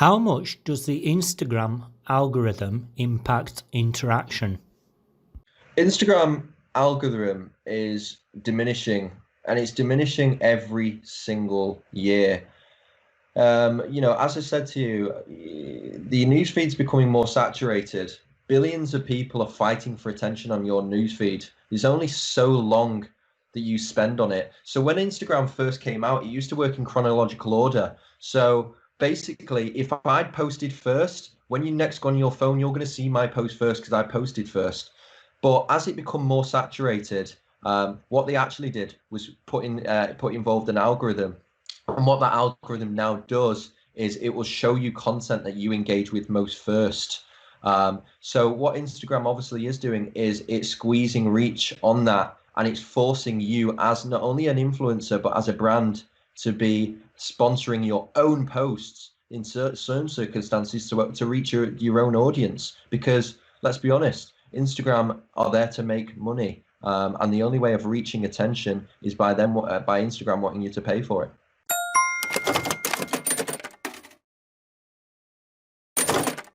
How much does the Instagram algorithm impact interaction? Instagram algorithm is diminishing, and it's diminishing every single year. As I said to you, the newsfeed's becoming more saturated. Billions of people are fighting for attention on your newsfeed. There's only so long that you spend on it. So when Instagram first came out, it used to work in chronological order. So basically, if I'd posted first, when you next go on your phone, you're going to see my post first because I posted first. But as it become more saturated, what they actually did was put involved an algorithm, and what that algorithm now does is it will show you content that you engage with most first. So what Instagram obviously is doing is it's squeezing reach on that, and it's forcing you as not only an influencer but as a brand to be sponsoring your own posts in certain circumstances to reach your own audience. Because let's be honest, Instagram are there to make money, and the only way of reaching attention is by Instagram wanting you to pay for it.